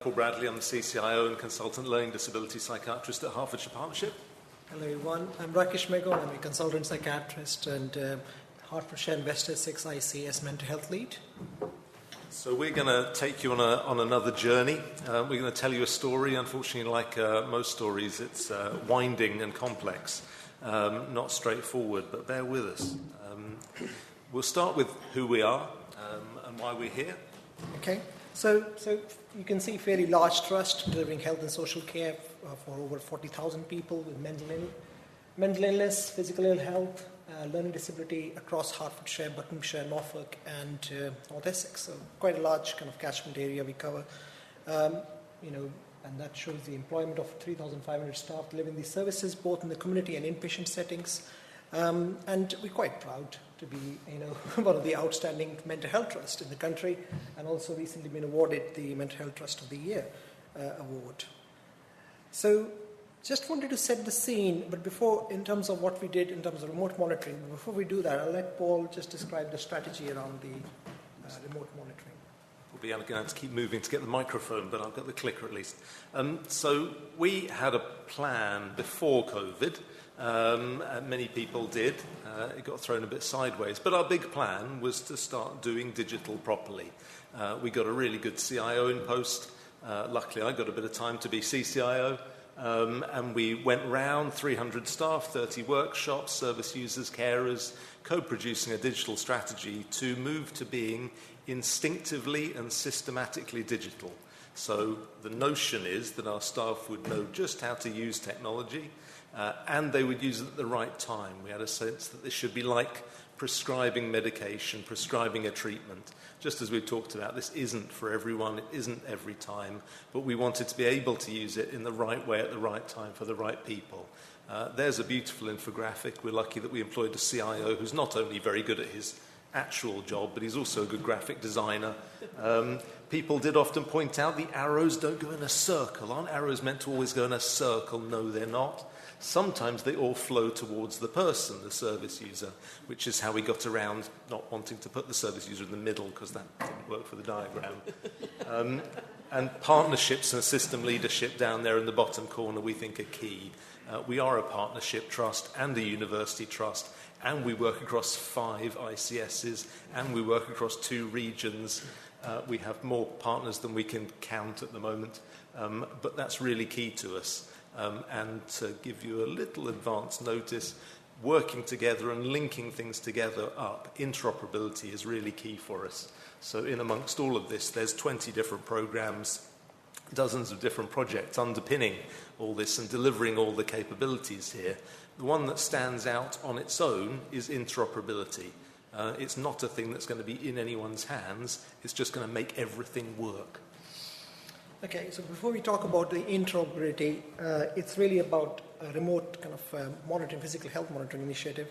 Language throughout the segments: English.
Paul Bradley, I'm the CCIO and Consultant Learning Disability Psychiatrist at Hertfordshire Partnership. Hello everyone, I'm Rakesh Meghon, I'm a Consultant Psychiatrist and Hertfordshire Investor 6 ICS Mental Health Lead. So we're going to take you on another journey. We're going to tell you a story. Unfortunately, like most stories, it's winding and complex, not straightforward, but bear with us. We'll start with who we are and why we're here. Okay. So you can see fairly large trust delivering health and social care for over 40,000 people with mental illness, physical ill health, learning disability across Hertfordshire, Buckinghamshire, Norfolk and North Essex. So quite a large kind of catchment area we cover. And that shows the employment of 3,500 staff delivering these services both in the community and inpatient settings. And we're quite proud to be, one of the outstanding mental health trusts in the country, and also recently been awarded the Mental Health Trust of the Year award. So, just wanted to set the scene, but before, in terms of what we did in terms of remote monitoring, before we do that, I'll let Paul just describe the strategy around the remote monitoring. We'll be going to have to keep moving to get the microphone, but I've got the clicker at least. So we had a plan before COVID. Many people did. It got thrown a bit sideways. But our big plan was to start doing digital properly. We got a really good CIO in post. Luckily, I got a bit of time to be CCIO. And we went round 300 staff, 30 workshops, service users, carers, co-producing a digital strategy to move to being instinctively and systematically digital. So the notion is that our staff would know just how to use technology, and they would use it at the right time. We had a sense that this should be like prescribing medication, prescribing a treatment. Just as we've talked about, this isn't for everyone, it isn't every time, but we wanted to be able to use it in the right way at the right time for the right people. There's a beautiful infographic. We're lucky that we employed a CIO who's not only very good at his actual job, but he's also a good graphic designer. People did often point out the arrows don't go in a circle. Aren't arrows meant to always go in a circle? No, they're not. Sometimes they all flow towards the person, the service user, which is how we got around not wanting to put the service user in the middle because that didn't work for the diagram. And partnerships and system leadership down there in the bottom corner we think are key. We are a partnership trust and a university trust, and we work across 5 ICSs, and we work across 2 regions. We have more partners than we can count at the moment, but that's really key to us. And to give you a little advance notice, working together and linking things together up, interoperability is really key for us. So in amongst all of this, there's 20 different programs, dozens of different projects underpinning all this and delivering all the capabilities here. The one that stands out on its own is interoperability. It's not a thing that's going to be in anyone's hands. It's just going to make everything work. Okay, so before we talk about the interoperability, it's really about a remote kind of monitoring, physical health monitoring initiative.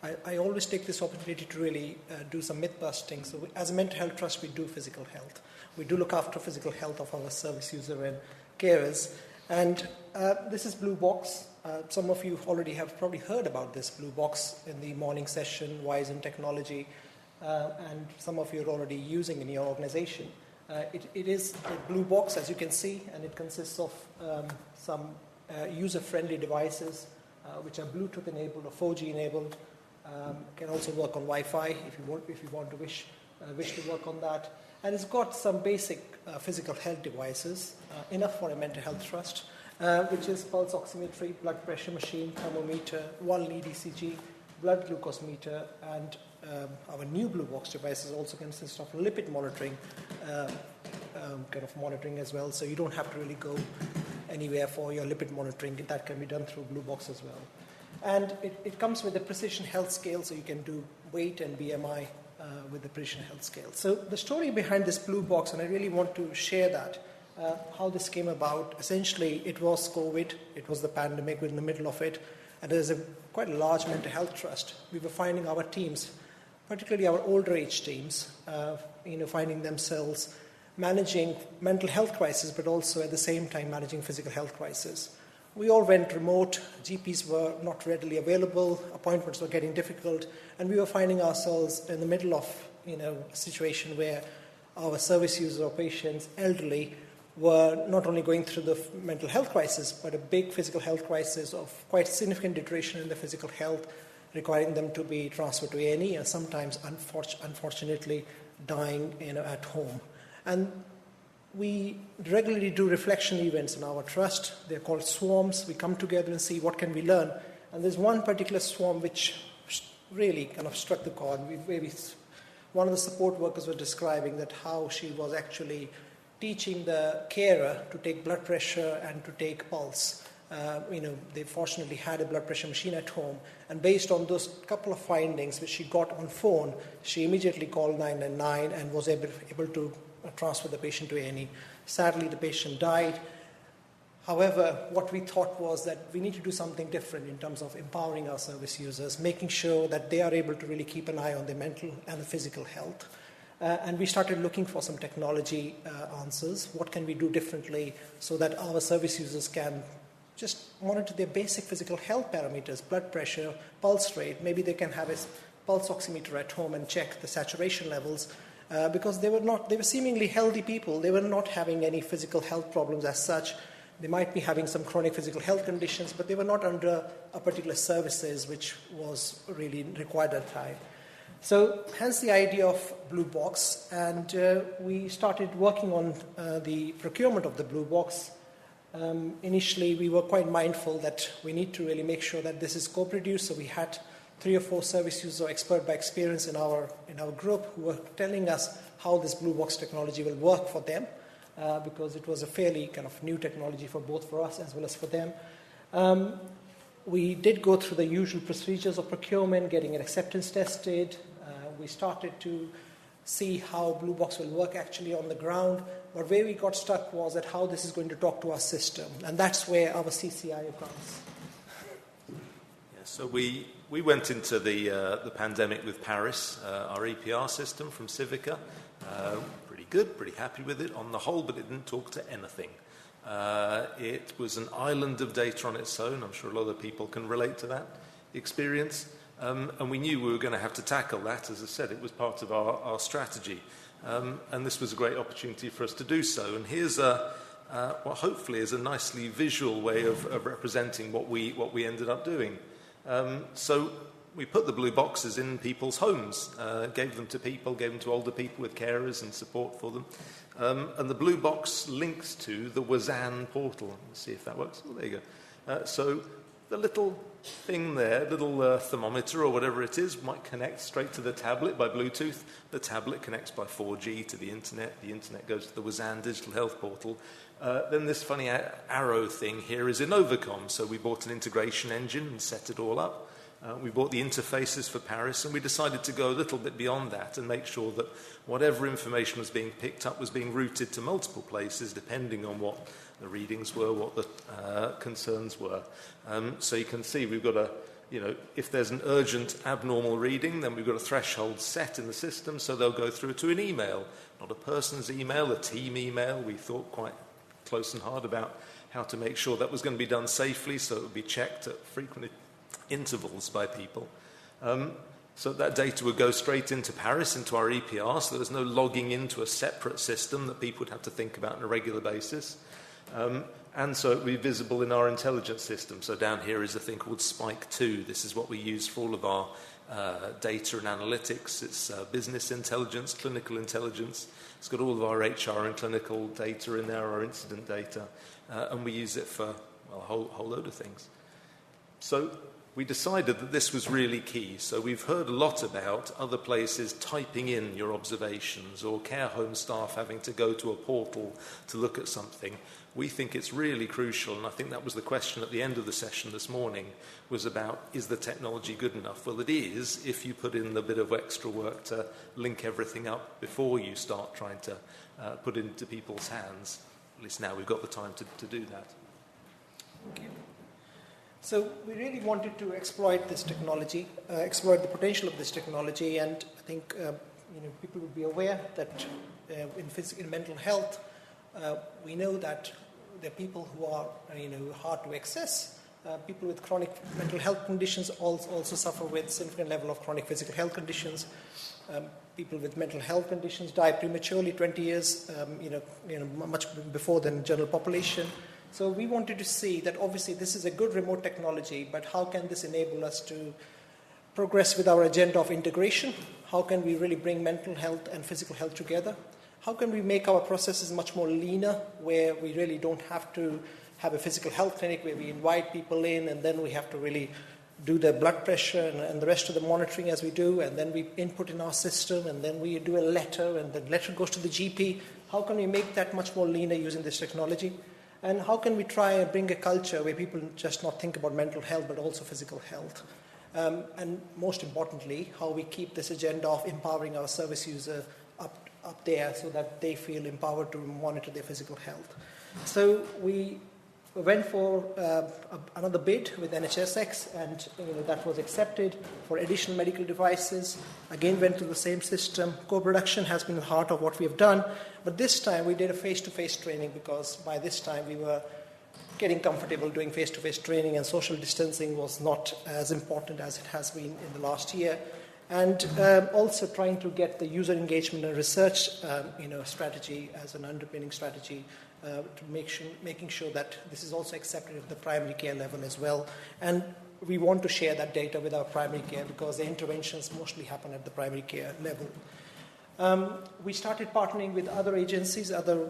I always take this opportunity to really do some myth busting. So as a mental health trust, we do physical health. We do look after physical health of our service user and carers. And this is BlueBox. Some of you already have probably heard about this BlueBox in the morning session, Wise in Technology, and some of you are already using in your organization. It is a BlueBox, as you can see, and it consists of some user-friendly devices which are Bluetooth enabled or 4G enabled. Can also work on Wi-Fi if you wish to work on that. And it's got some basic physical health devices, enough for a mental health trust, which is pulse oximetry, blood pressure machine, thermometer, 1 lead ECG, blood glucose meter, and our new BlueBox devices also consist of lipid monitoring, kind of monitoring as well. So you don't have to really go anywhere for your lipid monitoring. That can be done through BlueBox as well. And it comes with a precision health scale, so you can do weight and BMI with the precision health scale. So the story behind this BlueBox, and I really want to share that, how this came about. Essentially, it was COVID. It was the pandemic. We're in the middle of it. And there's quite a large mental health trust. We were finding our teams, particularly our older age teams, finding themselves managing mental health crisis, but also at the same time managing physical health crisis. We all went remote. GPs were not readily available. Appointments were getting difficult, and we were finding ourselves in the middle of a situation where our service users or patients, elderly, were not only going through the mental health crisis, but a big physical health crisis of quite significant deterioration in their physical health, requiring them to be transferred to A&E and sometimes, unfortunately, dying at home. And we regularly do reflection events in our trust. They're called swarms. We come together and see what can we learn. And there's one particular swarm which really kind of struck the chord. One of the support workers was describing that how she was actually teaching the carer to take blood pressure and to take pulse. They fortunately had a blood pressure machine at home, and based on those couple of findings which she got on phone, she immediately called 999 and was able to transfer the patient to A&E. Sadly, the patient died. However, what we thought was that we need to do something different in terms of empowering our service users, making sure that they are able to really keep an eye on their mental and physical health. And we started looking for some technology answers. What can we do differently so that our service users can just monitor their basic physical health parameters, blood pressure, pulse rate. Maybe they can have a pulse oximeter at home and check the saturation levels. Because they were seemingly healthy people. They were not having any physical health problems as such. They might be having some chronic physical health conditions, but they were not under a particular services which was really required at the time. So hence the idea of BlueBox, and we started working on the procurement of the BlueBox. Initially, we were quite mindful that we need to really make sure that this is co-produced, so we had 3 or 4 service users or expert by experience in our group who were telling us how this BlueBox technology will work for them, because it was a fairly kind of new technology both for us as well as for them. We did go through the usual procedures of procurement, getting an acceptance tested. We started to see how BlueBox will work actually on the ground. But where we got stuck was at how this is going to talk to our system, and that's where our CCIO comes. Yeah, so we went into the pandemic with Paris, our EPR system from Civica. Pretty good, pretty happy with it on the whole, but it didn't talk to anything. It was an island of data on its own. I'm sure a lot of people can relate to that experience. And we knew we were going to have to tackle that. As I said, it was part of our strategy. And this was a great opportunity for us to do so. And here's what hopefully is a nicely visual way of representing what we ended up doing. So we put the blue boxes in people's homes, gave them to people, gave them to older people with carers and support for them. And the blue box links to the WASAN portal. Let's see if that works. Oh, there you go. So the little thing there, little thermometer or whatever it is, might connect straight to the tablet by Bluetooth. The tablet connects by 4G to the internet. The internet goes to the WASAN digital health portal. Then this funny arrow thing here is Innovacom. So we bought an integration engine and set it all up. We bought the interfaces for Paris, and we decided to go a little bit beyond that and make sure that whatever information was being picked up was being routed to multiple places depending on what the readings were, what the concerns were. So you can see we've got if there's an urgent abnormal reading, then we've got a threshold set in the system, so they'll go through to an email, not a person's email, a team email. We thought quite close and hard about how to make sure that was going to be done safely, so it would be checked at frequent intervals by people. So that data would go straight into Paris, into our EPR, so there's no logging into a separate system that people would have to think about on a regular basis. And so it would be visible in our intelligence system. So down here is a thing called Spike 2. This is what we use for all of our data and analytics. It's business intelligence, clinical intelligence. It's got all of our HR and clinical data in there, our incident data. And we use it for a whole load of things. So we decided that this was really key. So we've heard a lot about other places typing in your observations or care home staff having to go to a portal to look at something. We think it's really crucial, and I think that was the question at the end of the session this morning, was about, is the technology good enough? Well, it is if you put in the bit of extra work to link everything up before you start trying to put it into people's hands. At least now we've got the time to do that. Thank you. So we really wanted to exploit this technology, exploit the potential of this technology, and I think people would be aware that in mental health, we know that there are people who are hard to access, People with chronic mental health conditions also suffer with significant level of chronic physical health conditions. People with mental health conditions die prematurely, 20 years, much before the general population. So we wanted to see that obviously this is a good remote technology, but how can this enable us to progress with our agenda of integration? How can we really bring mental health and physical health together? How can we make our processes much more leaner, where we really don't have to have a physical health clinic where we invite people in and then we have to really do their blood pressure and the rest of the monitoring as we do, and then we input in our system, and then we do a letter, and the letter goes to the GP. How can we make that much more leaner using this technology? And how can we try and bring a culture where people just not think about mental health but also physical health? And most importantly, how we keep this agenda of empowering our service user up there so that they feel empowered to monitor their physical health. So we went for another bid with NHSX, and that was accepted for additional medical devices. Again, went through the same system. Co-production has been the heart of what we have done, but this time we did a face-to-face training, because by this time we were getting comfortable doing face-to-face training, and social distancing was not as important as it has been in the last year. And also trying to get the user engagement and research strategy as an underpinning strategy, to making sure that this is also accepted at the primary care level as well. And we want to share that data with our primary care, because the interventions mostly happen at the primary care level. We started partnering with other agencies, other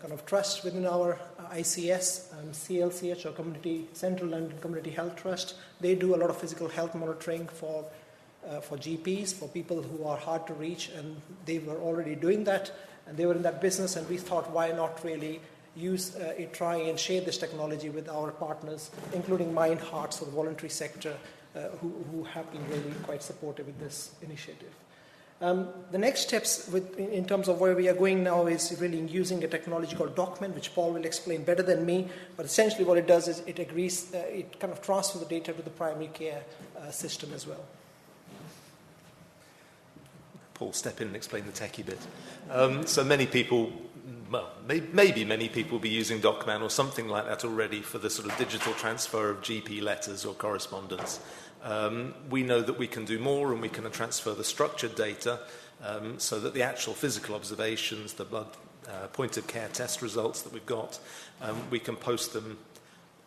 kind of trusts within our ICS, CLCH, or Central London Community Health Trust. They do a lot of physical health monitoring for GPs, for people who are hard to reach, and they were already doing that, and they were in that business, and we thought, why not really try and share this technology with our partners, including Mind Hearts, or the voluntary sector, who have been really quite supportive with this initiative. The next steps in terms of where we are going now is really using a technology called Document, which Paul will explain better than me, but essentially what it does is it kind of transfers the data to the primary care system as well. Paul, step in and explain the techie bit. So many people, well, maybe many people will be using DocMan or something like that already for the sort of digital transfer of GP letters or correspondence. We know that we can do more, and we can transfer the structured data so that the actual physical observations, the blood point-of-care test results that we've got, we can post them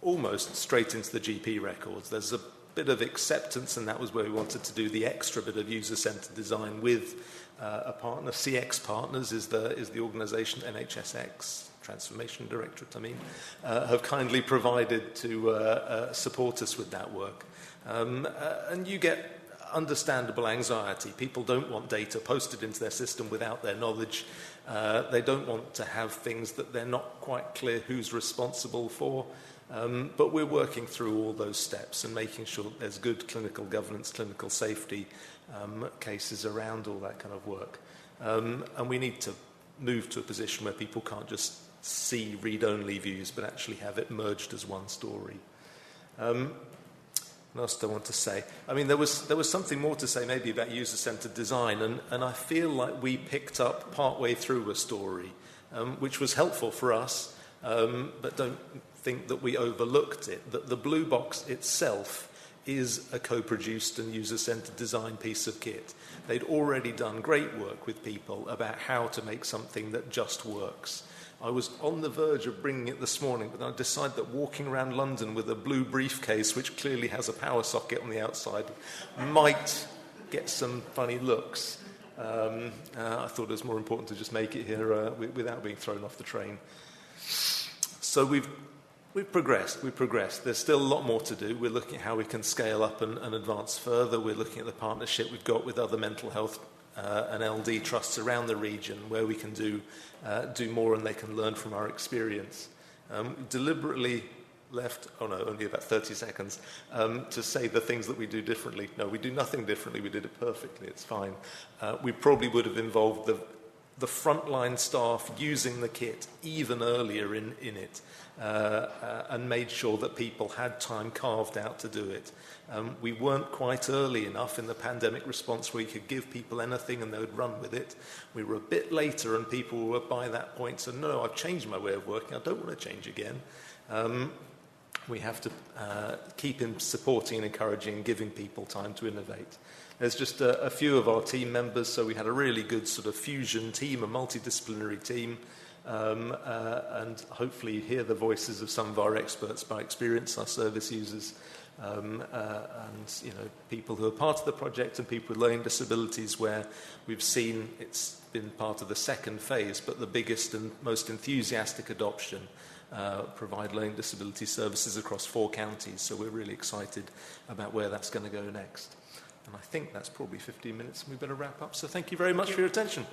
almost straight into the GP records. There's a bit of acceptance, and that was where we wanted to do the extra bit of user-centered design with a partner. CX Partners is the organisation, NHSX, Transformation Directorate, have kindly provided to support us with that work. And you get understandable anxiety. People don't want data posted into their system without their knowledge. They don't want to have things that they're not quite clear who's responsible for. But we're working through all those steps and making sure that there's good clinical governance, clinical safety cases around all that kind of work. And we need to move to a position where people can't just see read-only views, but actually have it merged as one story. What else do I want to say? I mean, there was something more to say maybe about user-centered design, and I feel like we picked up partway through a story, which was helpful for us, but don't think that we overlooked it, that the BlueBox itself is a co-produced and user-centered design piece of kit. They'd already done great work with people about how to make something that just works. I was on the verge of bringing it this morning, but I decided that walking around London with a blue briefcase, which clearly has a power socket on the outside, might get some funny looks. I thought it was more important to just make it here without being thrown off the train. So we've progressed. There's still a lot more to do. We're looking at how we can scale up and advance further. We're looking at the partnership we've got with other mental health and LD trusts around the region, where we can do more and they can learn from our experience. Deliberately left, only about 30 seconds, to say the things that we do differently. No, we do nothing differently. We did it perfectly. It's fine. We probably would have involved the frontline staff using the kit even earlier in it, and made sure that people had time carved out to do it. We weren't quite early enough in the pandemic response where we could give people anything and they would run with it. We were a bit later, and people were by that point said, no, I've changed my way of working. I don't want to change again. we have to keep supporting and encouraging and giving people time to innovate. There's just a few of our team members, so we had a really good sort of fusion team, a multidisciplinary team, and hopefully you hear the voices of some of our experts by experience, our service users, and people who are part of the project and people with learning disabilities, where we've seen it's been part of the second phase, but the biggest and most enthusiastic adoption. Provide learning disability services across 4 counties, so we're really excited about where that's going to go next. And I think that's probably 15 minutes and we better wrap up, so thank you very much for your attention.